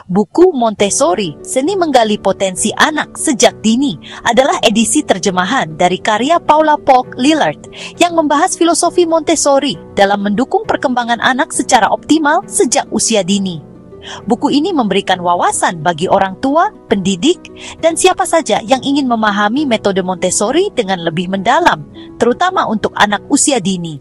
Buku Montessori, Seni Menggali Potensi Anak Sejak Dini adalah edisi terjemahan dari karya Paula Polk Lillard yang membahas filosofi Montessori dalam mendukung perkembangan anak secara optimal sejak usia dini. Buku ini memberikan wawasan bagi orang tua, pendidik, dan siapa saja yang ingin memahami metode Montessori dengan lebih mendalam, terutama untuk anak usia dini.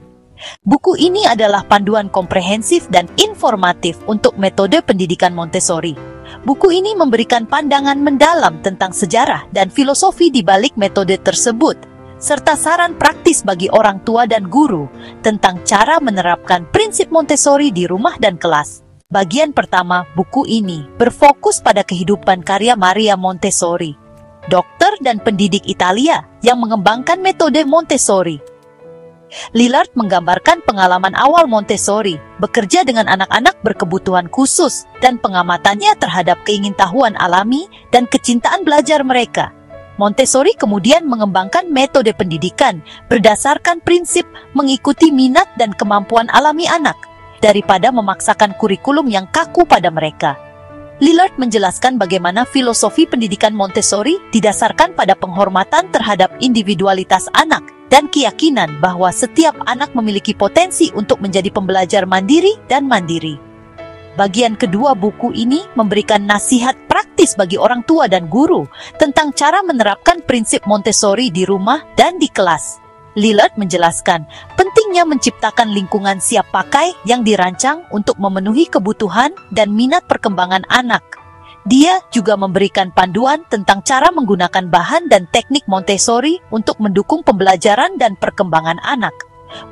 Buku ini adalah panduan komprehensif dan informatif untuk metode pendidikan Montessori. Buku ini memberikan pandangan mendalam tentang sejarah dan filosofi di balik metode tersebut, serta saran praktis bagi orang tua dan guru tentang cara menerapkan prinsip Montessori di rumah dan kelas. Bagian pertama buku ini berfokus pada kehidupan karya Maria Montessori, dokter dan pendidik Italia yang mengembangkan metode Montessori. Lillard menggambarkan pengalaman awal Montessori, bekerja dengan anak-anak berkebutuhan khusus, dan pengamatannya terhadap keingintahuan alami dan kecintaan belajar mereka. Montessori kemudian mengembangkan metode pendidikan berdasarkan prinsip mengikuti minat dan kemampuan alami anak, daripada memaksakan kurikulum yang kaku pada mereka. Lillard menjelaskan bagaimana filosofi pendidikan Montessori didasarkan pada penghormatan terhadap individualitas anak, dan keyakinan bahwa setiap anak memiliki potensi untuk menjadi pembelajar mandiri dan mandiri. Bagian kedua buku ini memberikan nasihat praktis bagi orang tua dan guru tentang cara menerapkan prinsip Montessori di rumah dan di kelas. Lillard menjelaskan pentingnya menciptakan lingkungan siap pakai yang dirancang untuk memenuhi kebutuhan dan minat perkembangan anak. Dia juga memberikan panduan tentang cara menggunakan bahan dan teknik Montessori untuk mendukung pembelajaran dan perkembangan anak.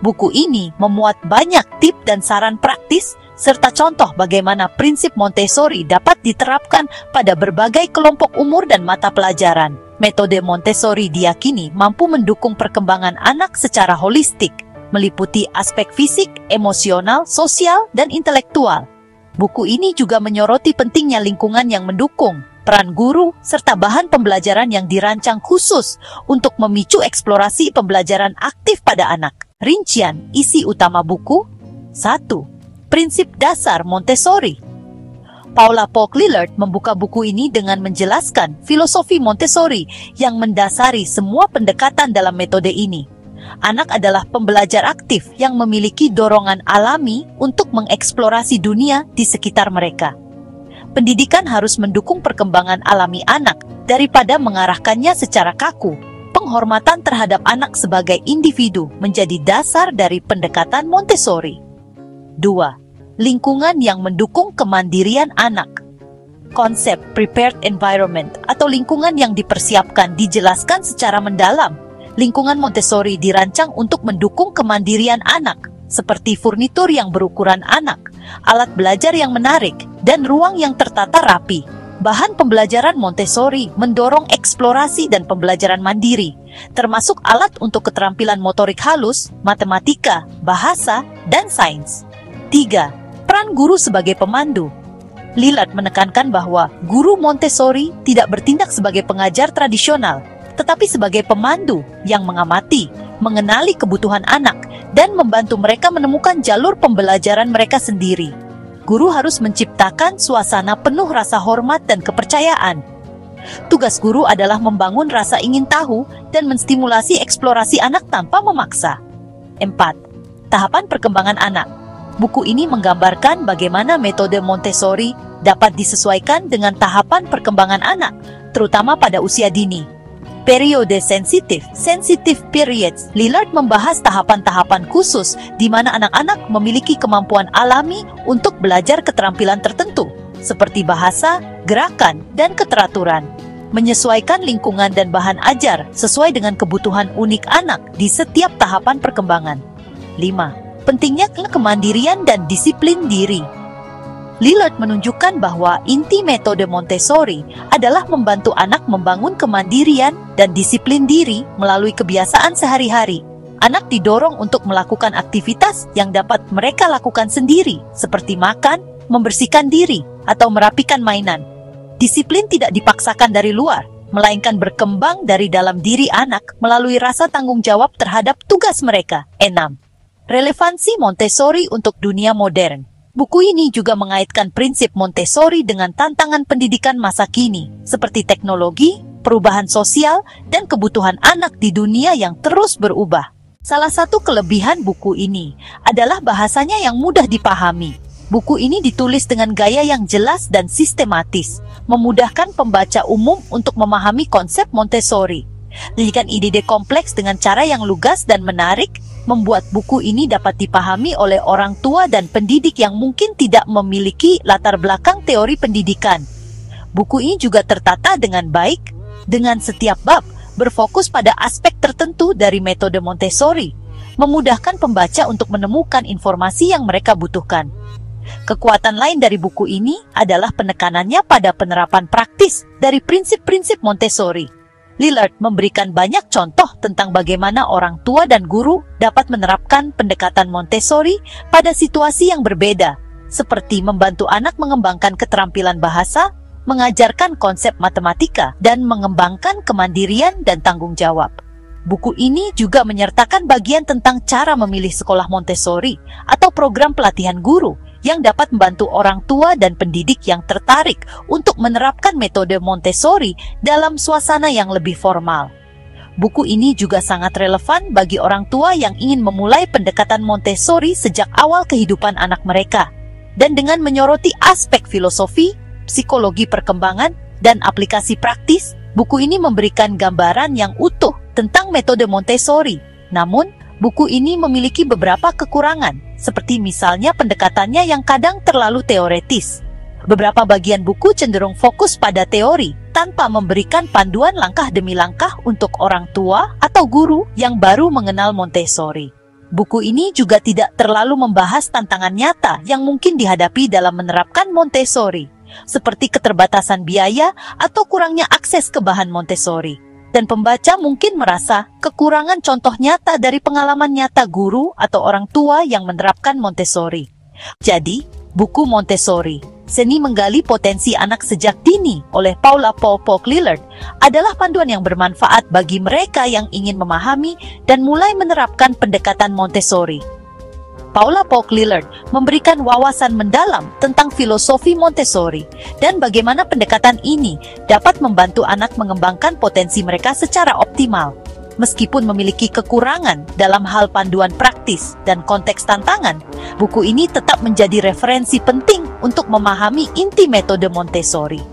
Buku ini memuat banyak tips dan saran praktis, serta contoh bagaimana prinsip Montessori dapat diterapkan pada berbagai kelompok umur dan mata pelajaran. Metode Montessori diyakini mampu mendukung perkembangan anak secara holistik, meliputi aspek fisik, emosional, sosial, dan intelektual. Buku ini juga menyoroti pentingnya lingkungan yang mendukung, peran guru, serta bahan pembelajaran yang dirancang khusus untuk memicu eksplorasi pembelajaran aktif pada anak. Rincian isi utama buku: 1. Prinsip dasar Montessori. Paula Polk Lillard membuka buku ini dengan menjelaskan filosofi Montessori yang mendasari semua pendekatan dalam metode ini. Anak adalah pembelajar aktif yang memiliki dorongan alami untuk mengeksplorasi dunia di sekitar mereka. Pendidikan harus mendukung perkembangan alami anak daripada mengarahkannya secara kaku. Penghormatan terhadap anak sebagai individu menjadi dasar dari pendekatan Montessori. 2. Lingkungan yang mendukung kemandirian anak. Konsep prepared environment atau lingkungan yang dipersiapkan dijelaskan secara mendalam. Lingkungan Montessori dirancang untuk mendukung kemandirian anak, seperti furnitur yang berukuran anak, alat belajar yang menarik, dan ruang yang tertata rapi. Bahan pembelajaran Montessori mendorong eksplorasi dan pembelajaran mandiri, termasuk alat untuk keterampilan motorik halus, matematika, bahasa, dan sains. 3. Peran guru sebagai pemandu. Lillard menekankan bahwa guru Montessori tidak bertindak sebagai pengajar tradisional, tetapi sebagai pemandu yang mengamati, mengenali kebutuhan anak, dan membantu mereka menemukan jalur pembelajaran mereka sendiri. Guru harus menciptakan suasana penuh rasa hormat dan kepercayaan. Tugas guru adalah membangun rasa ingin tahu dan menstimulasi eksplorasi anak tanpa memaksa. 4. Tahapan perkembangan anak. Buku ini menggambarkan bagaimana metode Montessori dapat disesuaikan dengan tahapan perkembangan anak, terutama pada usia dini. Periode sensitif periods. Lillard membahas tahapan-tahapan khusus di mana anak-anak memiliki kemampuan alami untuk belajar keterampilan tertentu, seperti bahasa, gerakan, dan keteraturan. Menyesuaikan lingkungan dan bahan ajar sesuai dengan kebutuhan unik anak di setiap tahapan perkembangan. 5. Pentingnya kemandirian dan disiplin diri. Lillard menunjukkan bahwa inti metode Montessori adalah membantu anak membangun kemandirian dan disiplin diri melalui kebiasaan sehari-hari. Anak didorong untuk melakukan aktivitas yang dapat mereka lakukan sendiri, seperti makan, membersihkan diri, atau merapikan mainan. Disiplin tidak dipaksakan dari luar, melainkan berkembang dari dalam diri anak melalui rasa tanggung jawab terhadap tugas mereka. 6. Relevansi Montessori untuk dunia modern. Buku ini juga mengaitkan prinsip Montessori dengan tantangan pendidikan masa kini, seperti teknologi, perubahan sosial, dan kebutuhan anak di dunia yang terus berubah. Salah satu kelebihan buku ini adalah bahasanya yang mudah dipahami. Buku ini ditulis dengan gaya yang jelas dan sistematis, memudahkan pembaca umum untuk memahami konsep Montessori. Menyajikan ide-ide kompleks dengan cara yang lugas dan menarik, membuat buku ini dapat dipahami oleh orang tua dan pendidik yang mungkin tidak memiliki latar belakang teori pendidikan. Buku ini juga tertata dengan baik, dengan setiap bab berfokus pada aspek tertentu dari metode Montessori, memudahkan pembaca untuk menemukan informasi yang mereka butuhkan. Kekuatan lain dari buku ini adalah penekanannya pada penerapan praktis dari prinsip-prinsip Montessori. Lillard memberikan banyak contoh tentang bagaimana orang tua dan guru dapat menerapkan pendekatan Montessori pada situasi yang berbeda, seperti membantu anak mengembangkan keterampilan bahasa, mengajarkan konsep matematika, dan mengembangkan kemandirian dan tanggung jawab. Buku ini juga menyertakan bagian tentang cara memilih sekolah Montessori atau program pelatihan guru yang dapat membantu orang tua dan pendidik yang tertarik untuk menerapkan metode Montessori dalam suasana yang lebih formal. Buku ini juga sangat relevan bagi orang tua yang ingin memulai pendekatan Montessori sejak awal kehidupan anak mereka. Dan dengan menyoroti aspek filosofi, psikologi perkembangan, dan aplikasi praktis, buku ini memberikan gambaran yang utuh tentang metode Montessori. Namun, buku ini memiliki beberapa kekurangan, seperti misalnya pendekatannya yang kadang terlalu teoretis. Beberapa bagian buku cenderung fokus pada teori, tanpa memberikan panduan langkah demi langkah untuk orang tua atau guru yang baru mengenal Montessori. Buku ini juga tidak terlalu membahas tantangan nyata yang mungkin dihadapi dalam menerapkan Montessori, seperti keterbatasan biaya atau kurangnya akses ke bahan Montessori. Dan pembaca mungkin merasa kekurangan contoh nyata dari pengalaman nyata guru atau orang tua yang menerapkan Montessori. Jadi, buku Montessori, Seni Menggali Potensi Anak Sejak Dini oleh Paula Polk Lillard adalah panduan yang bermanfaat bagi mereka yang ingin memahami dan mulai menerapkan pendekatan Montessori. Paula Polk Lillard memberikan wawasan mendalam tentang filosofi Montessori dan bagaimana pendekatan ini dapat membantu anak mengembangkan potensi mereka secara optimal. Meskipun memiliki kekurangan dalam hal panduan praktis dan konteks tantangan, buku ini tetap menjadi referensi penting untuk memahami inti metode Montessori.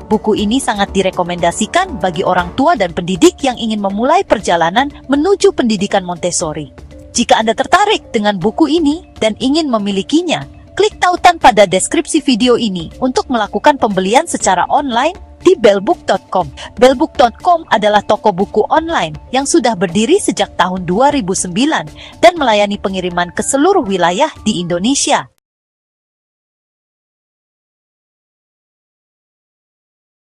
Buku ini sangat direkomendasikan bagi orang tua dan pendidik yang ingin memulai perjalanan menuju pendidikan Montessori. Jika Anda tertarik dengan buku ini dan ingin memilikinya, klik tautan pada deskripsi video ini untuk melakukan pembelian secara online di bellbook.com. Bellbook.com adalah toko buku online yang sudah berdiri sejak tahun 2009 dan melayani pengiriman ke seluruh wilayah di Indonesia.